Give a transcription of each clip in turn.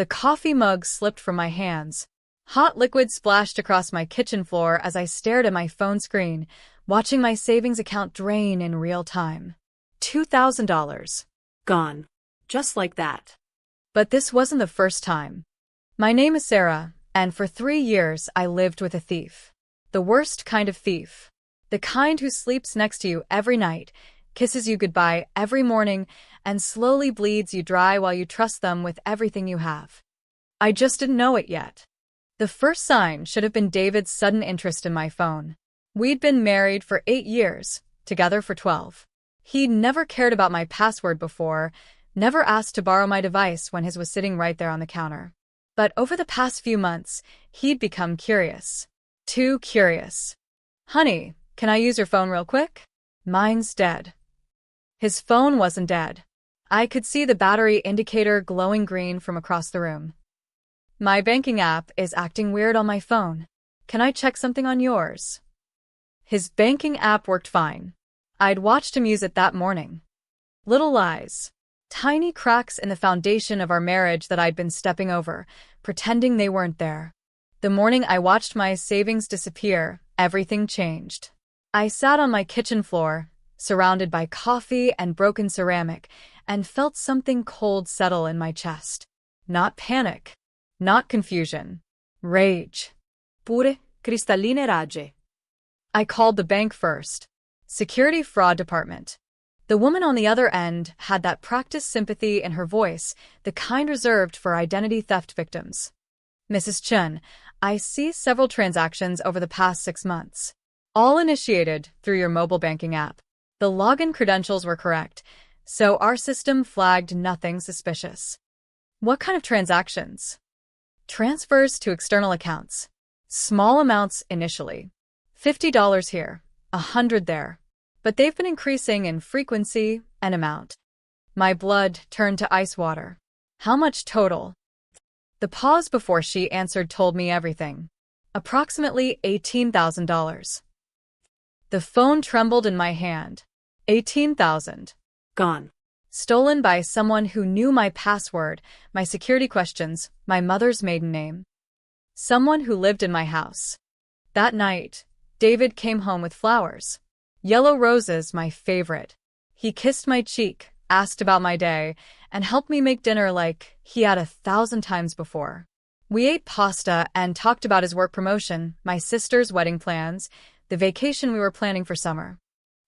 The coffee mug slipped from my hands. Hot liquid splashed across my kitchen floor as I stared at my phone screen, watching my savings account drain in real time. $2,000. Gone. Just like that. But this wasn't the first time. My name is Sarah, and for 3 years I lived with a thief. The worst kind of thief. The kind who sleeps next to you every night, kisses you goodbye every morning, and slowly bleeds you dry while you trust them with everything you have. I just didn't know it yet. The first sign should have been David's sudden interest in my phone. We'd been married for 8 years, together for 12. He'd never cared about my password before, never asked to borrow my device when his was sitting right there on the counter. But over the past few months, he'd become curious. Too curious. "Honey, can I use your phone real quick? Mine's dead." His phone wasn't dead. I could see the battery indicator glowing green from across the room. "My banking app is acting weird on my phone. Can I check something on yours?" His banking app worked fine. I'd watched him use it that morning. Little lies. Tiny cracks in the foundation of our marriage that I'd been stepping over, pretending they weren't there. The morning I watched my savings disappear, everything changed. I sat on my kitchen floor, surrounded by coffee and broken ceramic, and felt something cold settle in my chest. Not panic. Not confusion. Rage. Pure, cristalline rage. I called the bank first. Security Fraud Department. The woman on the other end had that practiced sympathy in her voice, the kind reserved for identity theft victims. "Mrs. Chun, I see several transactions over the past 6 months. All initiated through your mobile banking app. The login credentials were correct, so our system flagged nothing suspicious." "What kind of transactions?" "Transfers to external accounts. Small amounts initially. $50 here, $100 there. But they've been increasing in frequency and amount." My blood turned to ice water. "How much total?" The pause before she answered told me everything. Approximately $18,000. The phone trembled in my hand. 18,000. Gone. Stolen by someone who knew my password, my security questions, my mother's maiden name. Someone who lived in my house. That night, David came home with flowers. Yellow roses, my favorite. He kissed my cheek, asked about my day, and helped me make dinner like he had 1,000 times before. We ate pasta and talked about his work promotion, my sister's wedding plans, the vacation we were planning for summer.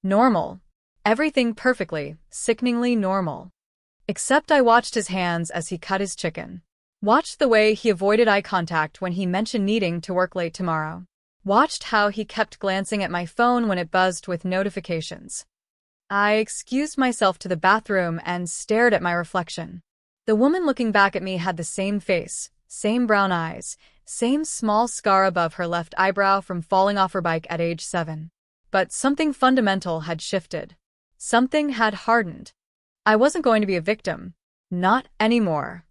Normal. Everything perfectly, sickeningly normal. Except I watched his hands as he cut his chicken. Watched the way he avoided eye contact when he mentioned needing to work late tomorrow. Watched how he kept glancing at my phone when it buzzed with notifications. I excused myself to the bathroom and stared at my reflection. The woman looking back at me had the same face, same brown eyes, same small scar above her left eyebrow from falling off her bike at age 7. But something fundamental had shifted. Something had hardened. I wasn't going to be a victim. Not anymore.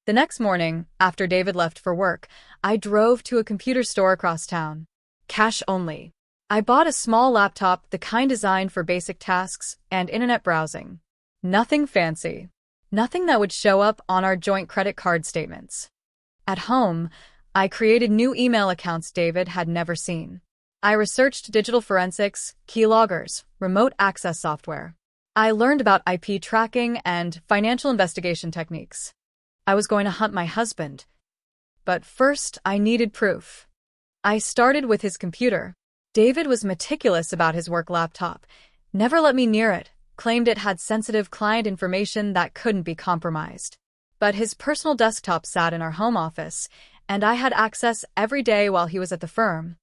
The next morning, after David left for work, I drove to a computer store across town. Cash only. I bought a small laptop, the kind designed for basic tasks and internet browsing. Nothing fancy. Nothing that would show up on our joint credit card statements. At home, I created new email accounts David had never seen. I researched digital forensics, keyloggers, remote access software. I learned about IP tracking and financial investigation techniques. I was going to hunt my husband. But first, I needed proof. I started with his computer. David was meticulous about his work laptop, never let me near it, claimed it had sensitive client information that couldn't be compromised. But his personal desktop sat in our home office, and I had access every day while he was at the firm.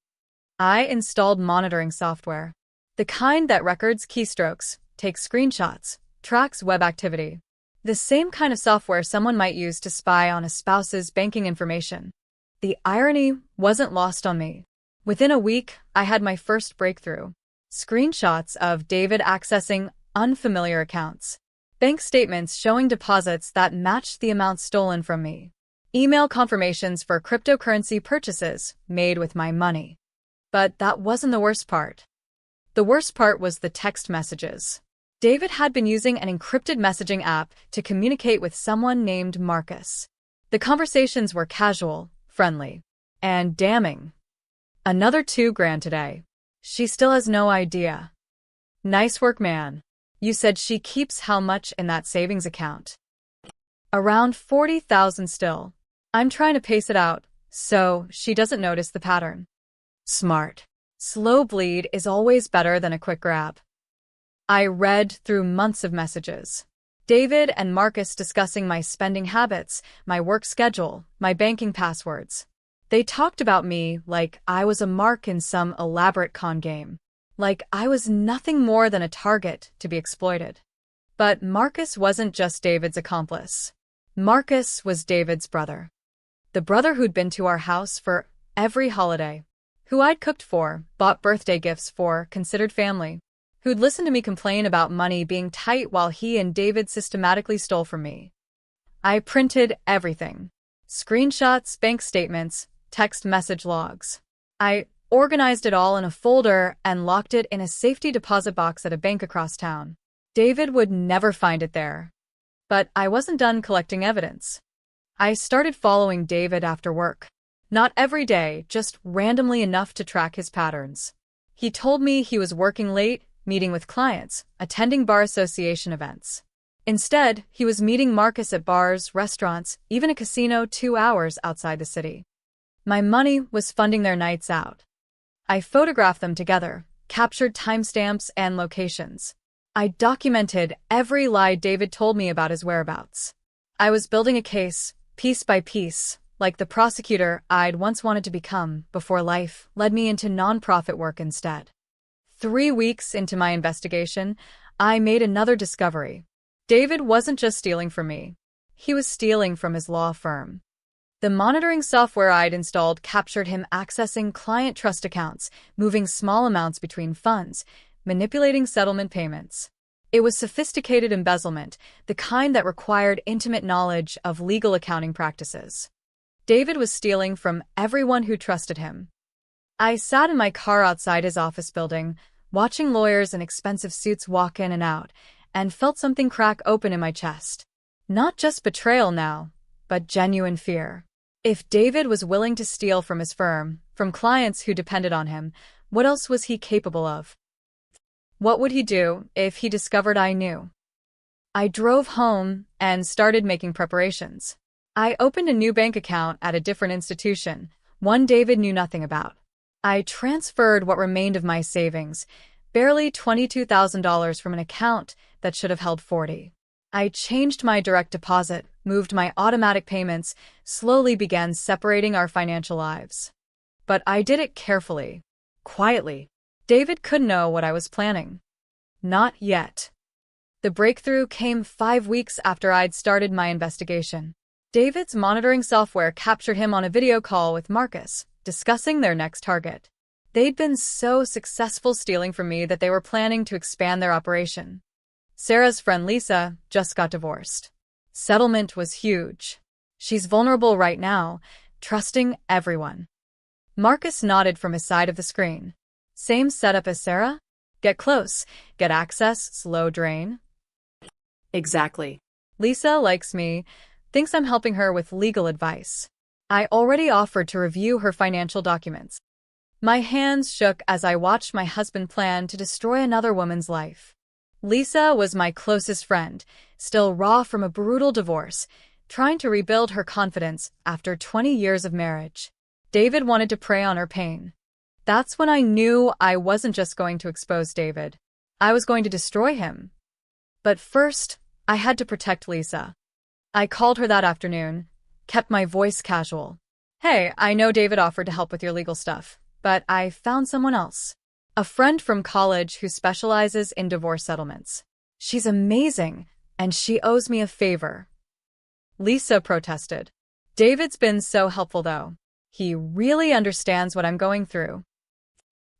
I installed monitoring software. The kind that records keystrokes, takes screenshots, tracks web activity. The same kind of software someone might use to spy on a spouse's banking information. The irony wasn't lost on me. Within a week, I had my first breakthrough. Screenshots of David accessing unfamiliar accounts. Bank statements showing deposits that matched the amount stolen from me. Email confirmations for cryptocurrency purchases made with my money. But that wasn't the worst part. The worst part was the text messages. David had been using an encrypted messaging app to communicate with someone named Marcus. The conversations were casual, friendly, and damning. Another $2,000 today. She still has no idea. Nice work, man. You said she keeps how much in that savings account? Around 40,000 still. I'm trying to pace it out, so she doesn't notice the pattern. Smart. Slow bleed is always better than a quick grab. I read through months of messages. David and Marcus discussing my spending habits, my work schedule, my banking passwords. They talked about me like I was a mark in some elaborate con game. Like I was nothing more than a target to be exploited. But Marcus wasn't just David's accomplice. Marcus was David's brother. The brother who'd been to our house for every holiday. Who I'd cooked for, bought birthday gifts for, considered family. Who'd listened to me complain about money being tight while he and David systematically stole from me. I printed everything. Screenshots, bank statements, text message logs. I organized it all in a folder and locked it in a safety deposit box at a bank across town. David would never find it there. But I wasn't done collecting evidence. I started following David after work. Not every day, just randomly enough to track his patterns. He told me he was working late, meeting with clients, attending bar association events. Instead, he was meeting Marcus at bars, restaurants, even a casino 2 hours outside the city. My money was funding their nights out. I photographed them together, captured timestamps and locations. I documented every lie David told me about his whereabouts. I was building a case, piece by piece, like the prosecutor I'd once wanted to become before life led me into nonprofit work instead. 3 weeks into my investigation, I made another discovery. David wasn't just stealing from me. He was stealing from his law firm. The monitoring software I'd installed captured him accessing client trust accounts, moving small amounts between funds, manipulating settlement payments. It was sophisticated embezzlement, the kind that required intimate knowledge of legal accounting practices. David was stealing from everyone who trusted him. I sat in my car outside his office building, watching lawyers in expensive suits walk in and out, and felt something crack open in my chest. Not just betrayal now, but genuine fear. If David was willing to steal from his firm, from clients who depended on him, what else was he capable of? What would he do if he discovered I knew? I drove home and started making preparations. I opened a new bank account at a different institution, one David knew nothing about. I transferred what remained of my savings, barely $22,000 from an account that should have held $40,000. I changed my direct deposit, moved my automatic payments, slowly began separating our financial lives. But I did it carefully, quietly. David couldn't know what I was planning. Not yet. The breakthrough came 5 weeks after I'd started my investigation. David's monitoring software captured him on a video call with Marcus, discussing their next target. They'd been so successful stealing from me that they were planning to expand their operation. Sarah's friend Lisa just got divorced. Settlement was huge. She's vulnerable right now, trusting everyone. Marcus nodded from his side of the screen. Same setup as Sarah? Get close, get access, slow drain. Exactly. Lisa likes me, thinks I'm helping her with legal advice. I already offered to review her financial documents. My hands shook as I watched my husband plan to destroy another woman's life. Lisa was my closest friend, still raw from a brutal divorce, trying to rebuild her confidence after 20 years of marriage. David wanted to prey on her pain. That's when I knew I wasn't just going to expose David. I was going to destroy him. But first, I had to protect Lisa. I called her that afternoon, kept my voice casual. Hey, I know David offered to help with your legal stuff, but I found someone else. A friend from college who specializes in divorce settlements. She's amazing, and she owes me a favor. Lisa protested. David's been so helpful, though. He really understands what I'm going through.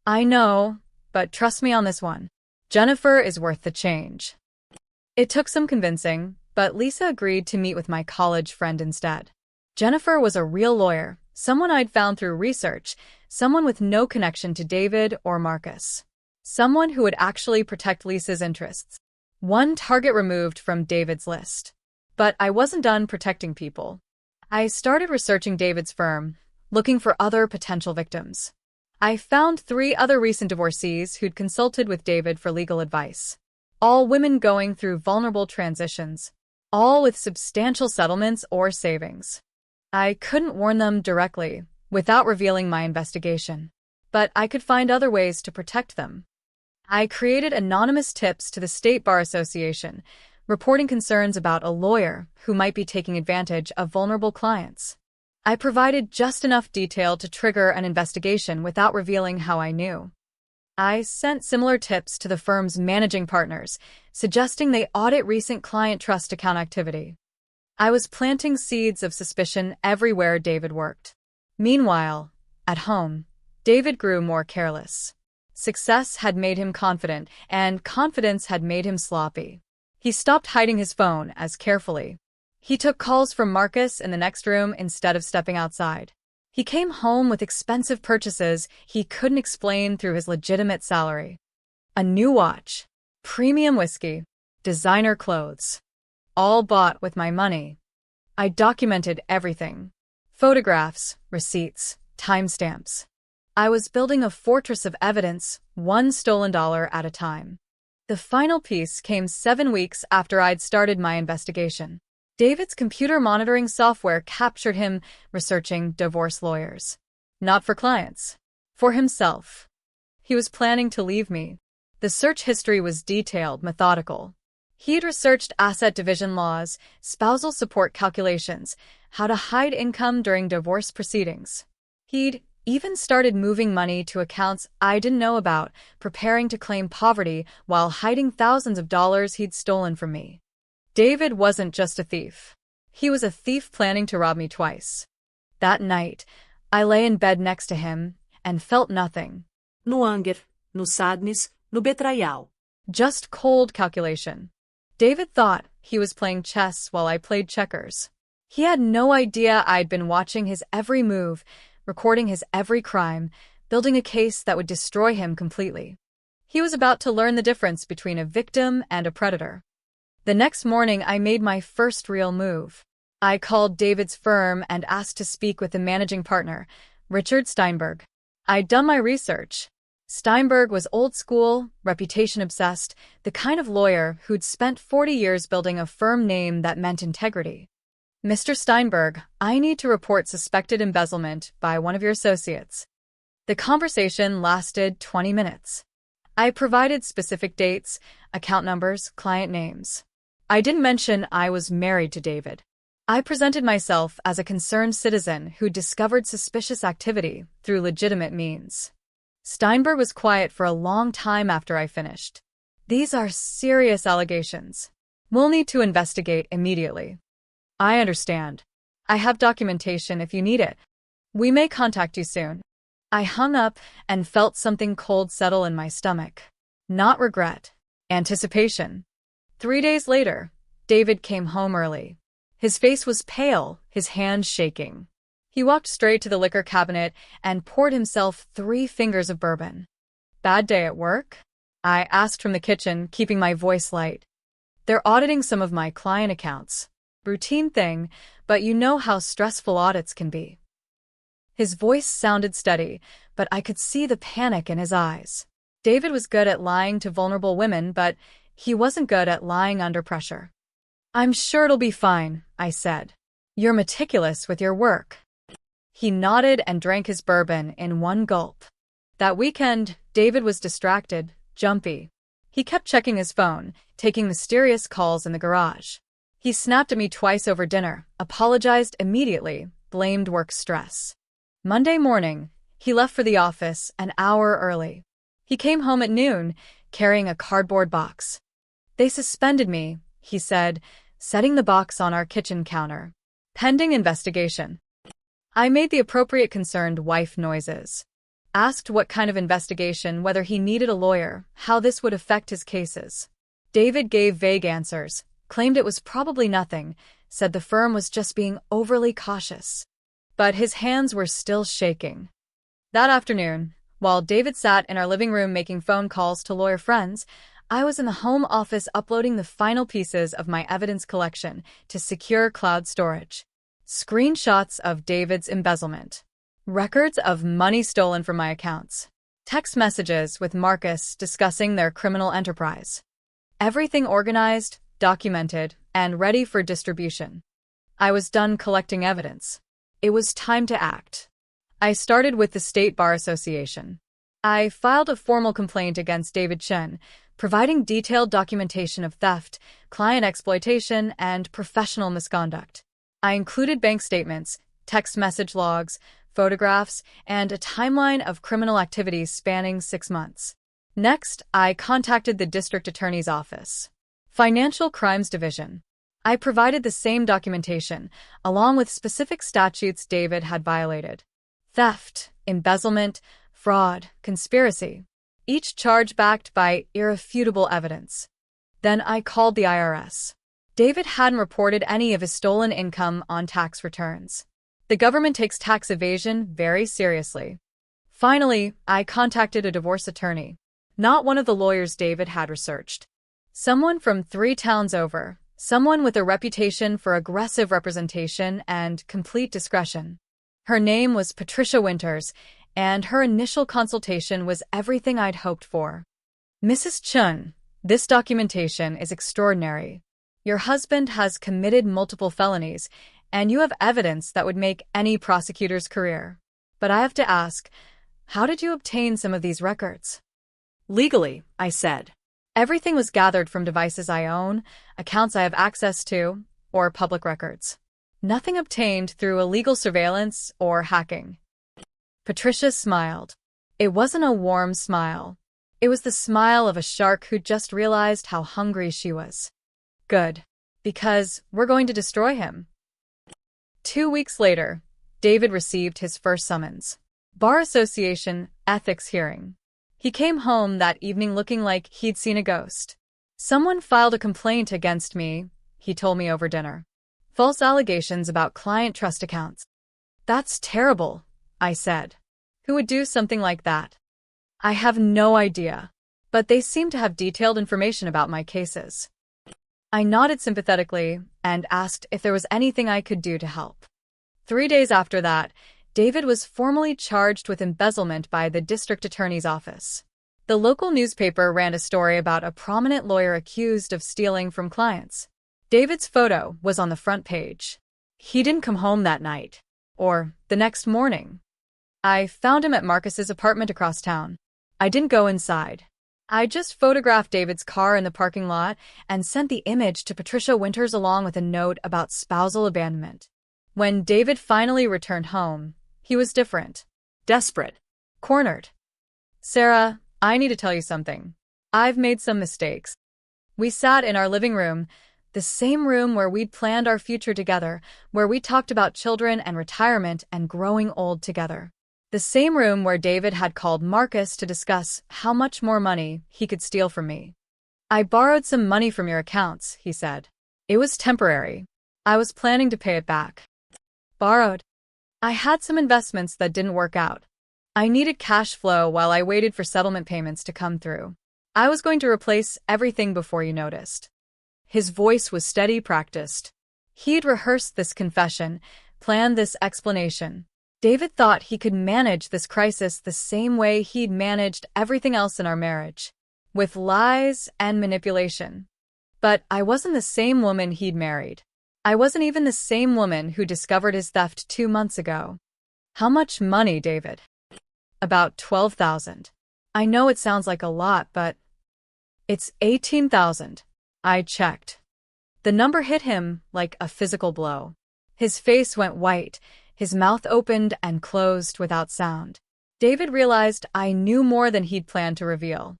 I know, but trust me on this one. Jennifer is worth the change. It took some convincing, but Lisa agreed to meet with my college friend instead. Jennifer was a real lawyer, someone I'd found through research, someone with no connection to David or Marcus. Someone who would actually protect Lisa's interests. One target removed from David's list. But I wasn't done protecting people. I started researching David's firm, looking for other potential victims. I found 3 other recent divorcees who'd consulted with David for legal advice. All women going through vulnerable transitions, all with substantial settlements or savings. I couldn't warn them directly, without revealing my investigation, but I could find other ways to protect them. I created anonymous tips to the State Bar Association, reporting concerns about a lawyer who might be taking advantage of vulnerable clients. I provided just enough detail to trigger an investigation without revealing how I knew. I sent similar tips to the firm's managing partners, suggesting they audit recent client trust account activity. I was planting seeds of suspicion everywhere David worked. Meanwhile, at home, David grew more careless. Success had made him confident, and confidence had made him sloppy. He stopped hiding his phone as carefully. He took calls from Marcus in the next room instead of stepping outside. He came home with expensive purchases he couldn't explain through his legitimate salary. A new watch, premium whiskey, designer clothes. All bought with my money. I documented everything. Photographs, receipts, timestamps. I was building a fortress of evidence, one stolen dollar at a time. The final piece came 7 weeks after I'd started my investigation. David's computer monitoring software captured him researching divorce lawyers. Not for clients. For himself. He was planning to leave me. The search history was detailed, methodical. He'd researched asset division laws, spousal support calculations, how to hide income during divorce proceedings. He'd even started moving money to accounts I didn't know about, preparing to claim poverty while hiding thousands of dollars he'd stolen from me. David wasn't just a thief. He was a thief planning to rob me twice. That night, I lay in bed next to him and felt nothing. No anger, no sadness, no betrayal. Just cold calculation. David thought he was playing chess while I played checkers. He had no idea I'd been watching his every move, recording his every crime, building a case that would destroy him completely. He was about to learn the difference between a victim and a predator. The next morning, I made my first real move. I called David's firm and asked to speak with the managing partner, Richard Steinberg. I'd done my research. Steinberg was old school, reputation-obsessed, the kind of lawyer who'd spent 40 years building a firm name that meant integrity. Mr. Steinberg, I need to report suspected embezzlement by one of your associates. The conversation lasted 20 minutes. I provided specific dates, account numbers, client names. I didn't mention I was married to David. I presented myself as a concerned citizen who discovered suspicious activity through legitimate means. Steinberg was quiet for a long time after I finished. These are serious allegations. We'll need to investigate immediately. I understand. I have documentation if you need it. We may contact you soon. I hung up and felt something cold settle in my stomach. Not regret. Anticipation. 3 days later, David came home early. His face was pale, his hands shaking. He walked straight to the liquor cabinet and poured himself 3 fingers of bourbon. Bad day at work? I asked from the kitchen, keeping my voice light. They're auditing some of my client accounts. Routine thing, but you know how stressful audits can be. His voice sounded steady, but I could see the panic in his eyes. David was good at lying to vulnerable women, but he wasn't good at lying under pressure. I'm sure it'll be fine, I said. You're meticulous with your work. He nodded and drank his bourbon in one gulp. That weekend, David was distracted, jumpy. He kept checking his phone, taking mysterious calls in the garage. He snapped at me twice over dinner, apologized immediately, blamed work stress. Monday morning, he left for the office an hour early. He came home at noon, carrying a cardboard box. They suspended me, he said, setting the box on our kitchen counter. Pending investigation. I made the appropriate concerned wife noises. Asked what kind of investigation, whether he needed a lawyer, how this would affect his cases. David gave vague answers, claimed it was probably nothing, said the firm was just being overly cautious. But his hands were still shaking. That afternoon, while David sat in our living room making phone calls to lawyer friends, I was in the home office uploading the final pieces of my evidence collection to secure cloud storage. Screenshots of David's embezzlement. Records of money stolen from my accounts. Text messages with Marcus discussing their criminal enterprise. Everything organized, documented, and ready for distribution. I was done collecting evidence. It was time to act. I started with the State Bar Association. I filed a formal complaint against David Chen, providing detailed documentation of theft, client exploitation, and professional misconduct. I included bank statements, text message logs, photographs, and a timeline of criminal activities spanning 6 months. Next, I contacted the District Attorney's Office. Financial Crimes Division. I provided the same documentation, along with specific statutes David had violated. Theft, embezzlement, fraud, conspiracy. Each charge backed by irrefutable evidence. Then I called the IRS. David hadn't reported any of his stolen income on tax returns. The government takes tax evasion very seriously. Finally, I contacted a divorce attorney. Not one of the lawyers David had researched. Someone from 3 towns over. Someone with a reputation for aggressive representation and complete discretion. Her name was Patricia Winters, and her initial consultation was everything I'd hoped for. Mrs. Chun, this documentation is extraordinary. Your husband has committed multiple felonies, and you have evidence that would make any prosecutor's career. But I have to ask, how did you obtain some of these records? Legally, I said. Everything was gathered from devices I own, accounts I have access to, or public records. Nothing obtained through illegal surveillance or hacking. Patricia smiled. It wasn't a warm smile. It was the smile of a shark who just realized how hungry she was. Good. Because we're going to destroy him. 2 weeks later, David received his first summons. Bar Association ethics hearing. He came home that evening looking like he'd seen a ghost. Someone filed a complaint against me, he told me over dinner. False allegations about client trust accounts. That's terrible, I said. Who would do something like that? I have no idea, but they seem to have detailed information about my cases. I nodded sympathetically and asked if there was anything I could do to help. 3 days after that, David was formally charged with embezzlement by the district attorney's office. The local newspaper ran a story about a prominent lawyer accused of stealing from clients. David's photo was on the front page. He didn't come home that night, or the next morning. I found him at Marcus's apartment across town. I didn't go inside. I just photographed David's car in the parking lot and sent the image to Patricia Winters along with a note about spousal abandonment. When David finally returned home, he was different. Desperate. Cornered. Sarah, I need to tell you something. I've made some mistakes. We sat in our living room, the same room where we'd planned our future together, where we talked about children and retirement and growing old together. The same room where David had called Marcus to discuss how much more money he could steal from me. I borrowed some money from your accounts, he said. It was temporary. I was planning to pay it back. Borrowed. I had some investments that didn't work out. I needed cash flow while I waited for settlement payments to come through. I was going to replace everything before you noticed. His voice was steady, practiced. He'd rehearsed this confession, planned this explanation. David thought he could manage this crisis the same way he'd managed everything else in our marriage, with lies and manipulation. But I wasn't the same woman he'd married. I wasn't even the same woman who discovered his theft 2 months ago. How much money, David? About $12,000. I know it sounds like a lot, but it's $18,000. I checked. The number hit him like a physical blow. His face went white. His mouth opened and closed without sound. David realized I knew more than he'd planned to reveal.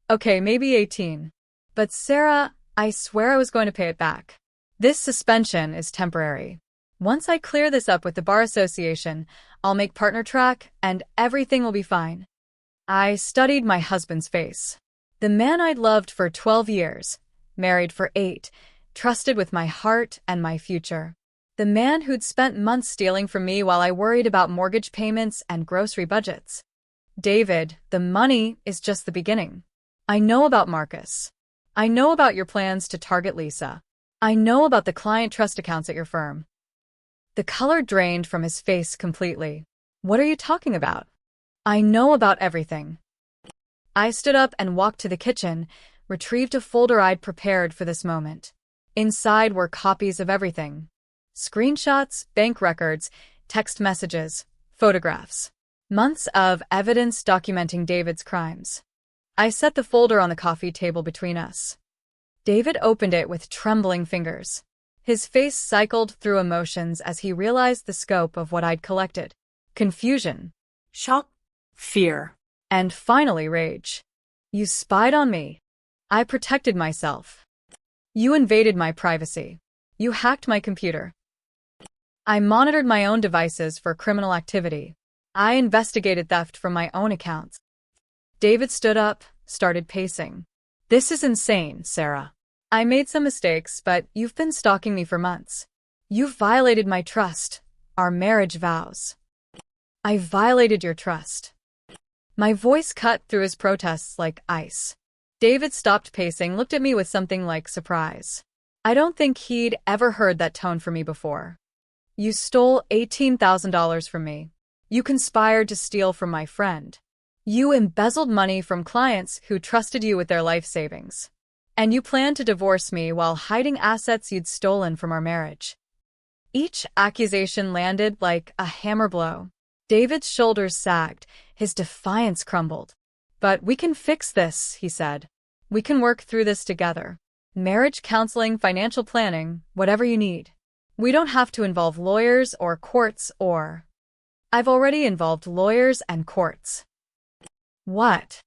Okay, maybe 18. But Sarah, I swear I was going to pay it back. This suspension is temporary. Once I clear this up with the Bar Association, I'll make partner track and everything will be fine. I studied my husband's face. The man I'd loved for 12 years, married for 8, trusted with my heart and my future. The man who'd spent months stealing from me while I worried about mortgage payments and grocery budgets. David, the money is just the beginning. I know about Marcus. I know about your plans to target Lisa. I know about the client trust accounts at your firm. The color drained from his face completely. What are you talking about? I know about everything. I stood up and walked to the kitchen, retrieved a folder I'd prepared for this moment. Inside were copies of everything. Screenshots, bank records, text messages, photographs. Months of evidence documenting David's crimes. I set the folder on the coffee table between us. David opened it with trembling fingers. His face cycled through emotions as he realized the scope of what I'd collected. Confusion. Shock. Fear. And finally rage. You spied on me. I protected myself. You invaded my privacy. You hacked my computer. I monitored my own devices for criminal activity. I investigated theft from my own accounts. David stood up, started pacing. This is insane, Sarah. I made some mistakes, but you've been stalking me for months. You've violated my trust, our marriage vows. I violated your trust. My voice cut through his protests like ice. David stopped pacing, looked at me with something like surprise. I don't think he'd ever heard that tone from me before. You stole $18,000 from me. You conspired to steal from my friend. You embezzled money from clients who trusted you with their life savings. And you planned to divorce me while hiding assets you'd stolen from our marriage. Each accusation landed like a hammer blow. David's shoulders sagged, his defiance crumbled. But we can fix this, he said. We can work through this together. Marriage counseling, financial planning, whatever you need. We don't have to involve lawyers or courts or... I've already involved lawyers and courts. What?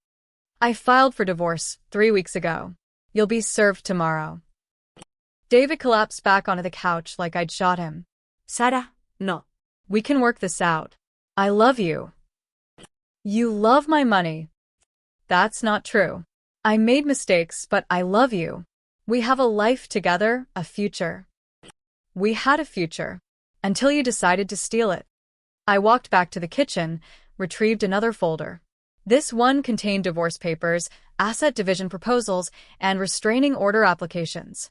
I filed for divorce 3 weeks ago. You'll be served tomorrow. David collapsed back onto the couch like I'd shot him. Sarah, no. We can work this out. I love you. You love my money. That's not true. I made mistakes, but I love you. We have a life together, a future. We had a future. Until you decided to steal it. I walked back to the kitchen, retrieved another folder. This one contained divorce papers, asset division proposals, and restraining order applications.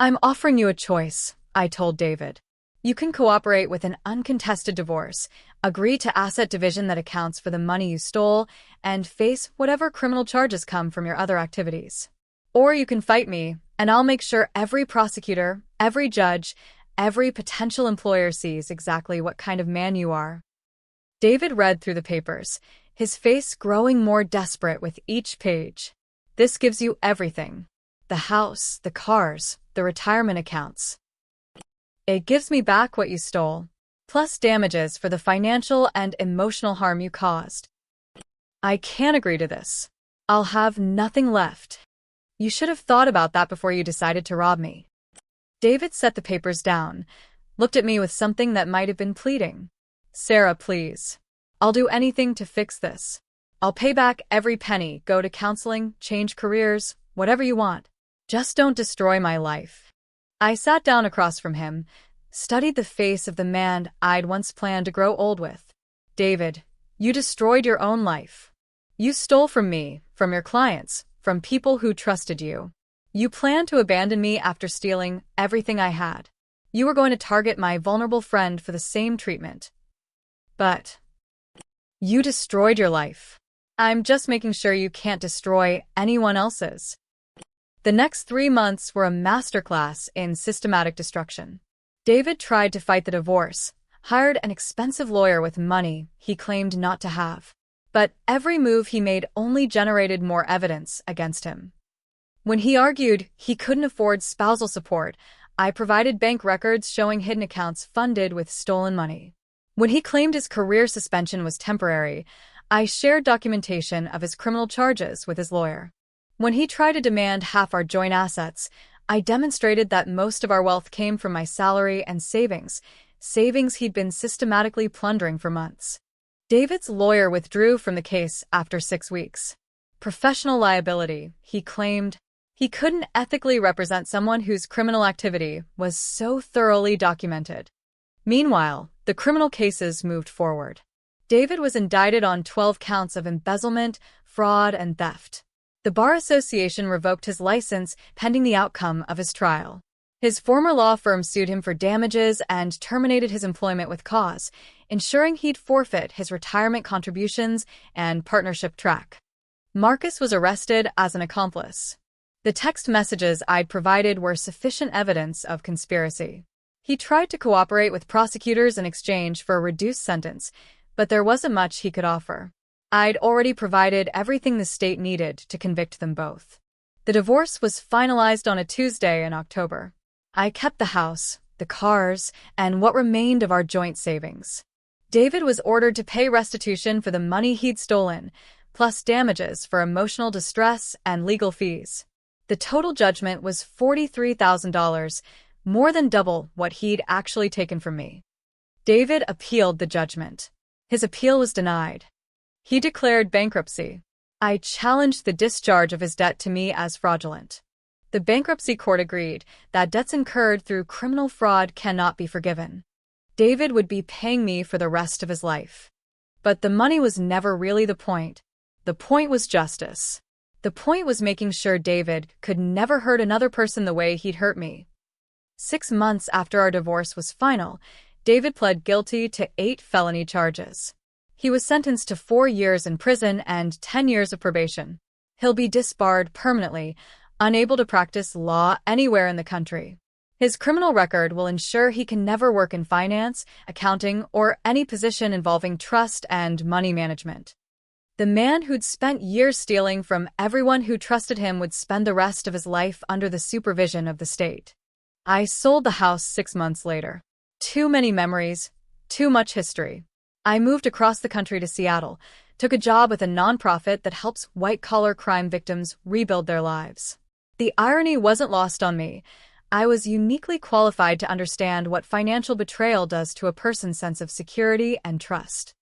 I'm offering you a choice, I told David. You can cooperate with an uncontested divorce, agree to asset division that accounts for the money you stole, and face whatever criminal charges come from your other activities. Or you can fight me, and I'll make sure every prosecutor, every judge, every potential employer sees exactly what kind of man you are. David read through the papers, his face growing more desperate with each page. This gives you everything. The house, the cars, the retirement accounts. It gives me back what you stole, plus damages for the financial and emotional harm you caused. I can't agree to this. I'll have nothing left. You should have thought about that before you decided to rob me. David set the papers down, looked at me with something that might have been pleading. Sarah, please. I'll do anything to fix this. I'll pay back every penny, go to counseling, change careers, whatever you want. Just don't destroy my life. I sat down across from him, studied the face of the man I'd once planned to grow old with. David, you destroyed your own life. You stole from me, from your clients, from people who trusted you. You planned to abandon me after stealing everything I had. You were going to target my vulnerable friend for the same treatment. But you destroyed your life. I'm just making sure you can't destroy anyone else's. The next 3 months were a masterclass in systematic destruction. David tried to fight the divorce, hired an expensive lawyer with money he claimed not to have. But every move he made only generated more evidence against him. When he argued he couldn't afford spousal support, I provided bank records showing hidden accounts funded with stolen money. When he claimed his career suspension was temporary, I shared documentation of his criminal charges with his lawyer. When he tried to demand half our joint assets, I demonstrated that most of our wealth came from my salary and savings he'd been systematically plundering for months. David's lawyer withdrew from the case after 6 weeks. Professional liability, he claimed. He couldn't ethically represent someone whose criminal activity was so thoroughly documented. Meanwhile, the criminal cases moved forward. David was indicted on 12 counts of embezzlement, fraud, and theft. The Bar Association revoked his license pending the outcome of his trial. His former law firm sued him for damages and terminated his employment with cause, ensuring he'd forfeit his retirement contributions and partnership track. Marcus was arrested as an accomplice. The text messages I'd provided were sufficient evidence of conspiracy. He tried to cooperate with prosecutors in exchange for a reduced sentence, but there wasn't much he could offer. I'd already provided everything the state needed to convict them both. The divorce was finalized on a Tuesday in October. I kept the house, the cars, and what remained of our joint savings. David was ordered to pay restitution for the money he'd stolen, plus damages for emotional distress and legal fees. The total judgment was $43,000, more than double what he'd actually taken from me. David appealed the judgment. His appeal was denied. He declared bankruptcy. I challenged the discharge of his debt to me as fraudulent. The bankruptcy court agreed that debts incurred through criminal fraud cannot be forgiven. David would be paying me for the rest of his life. But the money was never really the point. The point was justice. The point was making sure David could never hurt another person the way he'd hurt me. 6 months after our divorce was final, David pled guilty to 8 felony charges. He was sentenced to 4 years in prison and 10 years of probation. He'll be disbarred permanently, unable to practice law anywhere in the country. His criminal record will ensure he can never work in finance, accounting, or any position involving trust and money management. The man who'd spent years stealing from everyone who trusted him would spend the rest of his life under the supervision of the state. I sold the house 6 months later. Too many memories, too much history. I moved across the country to Seattle, took a job with a nonprofit that helps white-collar crime victims rebuild their lives. The irony wasn't lost on me. I was uniquely qualified to understand what financial betrayal does to a person's sense of security and trust.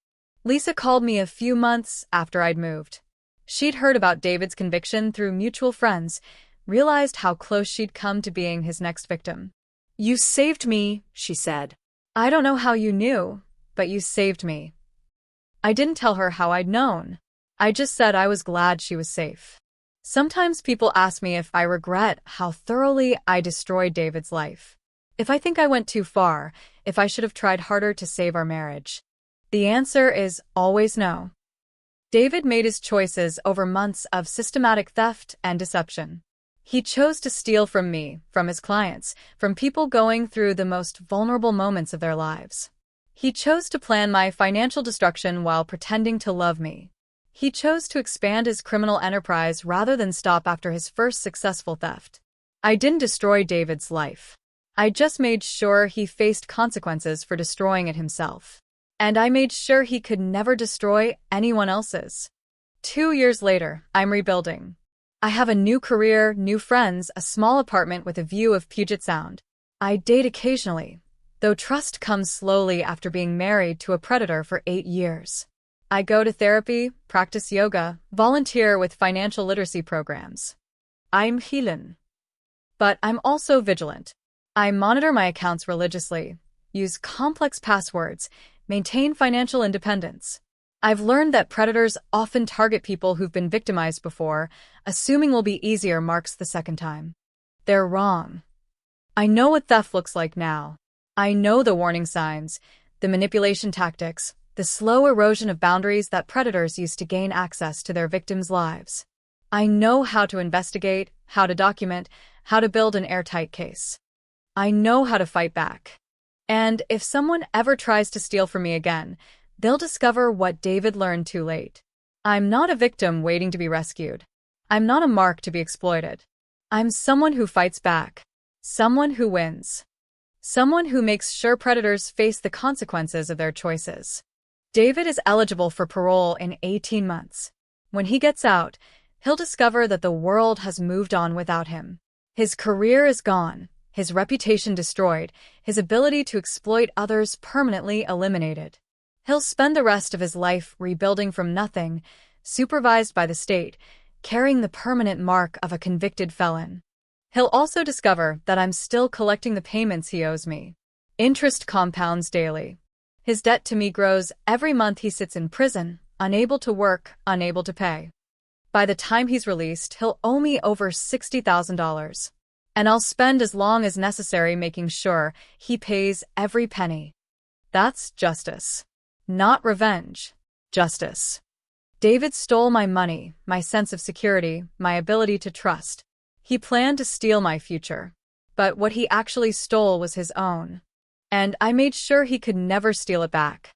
Lisa called me a few months after I'd moved. She'd heard about David's conviction through mutual friends, realized how close she'd come to being his next victim. "You saved me," she said. "I don't know how you knew, but you saved me." I didn't tell her how I'd known. I just said I was glad she was safe. Sometimes people ask me if I regret how thoroughly I destroyed David's life. If I think I went too far, if I should have tried harder to save our marriage. The answer is always no. David made his choices over months of systematic theft and deception. He chose to steal from me, from his clients, from people going through the most vulnerable moments of their lives. He chose to plan my financial destruction while pretending to love me. He chose to expand his criminal enterprise rather than stop after his first successful theft. I didn't destroy David's life. I just made sure he faced consequences for destroying it himself. And I made sure he could never destroy anyone else's. 2 years later, I'm rebuilding. I have a new career, new friends, a small apartment with a view of Puget Sound. I date occasionally, though trust comes slowly after being married to a predator for 8 years. I go to therapy, practice yoga, volunteer with financial literacy programs. I'm healing. But I'm also vigilant. I monitor my accounts religiously, use complex passwords, maintain financial independence. I've learned that predators often target people who've been victimized before, assuming will be easier marks the second time. They're wrong. I know what theft looks like now. I know the warning signs, the manipulation tactics, the slow erosion of boundaries that predators use to gain access to their victims' lives. I know how to investigate, how to document, how to build an airtight case. I know how to fight back. And if someone ever tries to steal from me again, they'll discover what David learned too late. I'm not a victim waiting to be rescued. I'm not a mark to be exploited. I'm someone who fights back. Someone who wins. Someone who makes sure predators face the consequences of their choices. David is eligible for parole in 18 months. When he gets out, he'll discover that the world has moved on without him. His career is gone, his reputation destroyed, his ability to exploit others permanently eliminated. He'll spend the rest of his life rebuilding from nothing, supervised by the state, carrying the permanent mark of a convicted felon. He'll also discover that I'm still collecting the payments he owes me. Interest compounds daily. His debt to me grows every month he sits in prison, unable to work, unable to pay. By the time he's released, he'll owe me over $60,000. And I'll spend as long as necessary making sure he pays every penny. That's justice. Not revenge. Justice. David stole my money, my sense of security, my ability to trust. He planned to steal my future. But what he actually stole was his own. And I made sure he could never steal it back.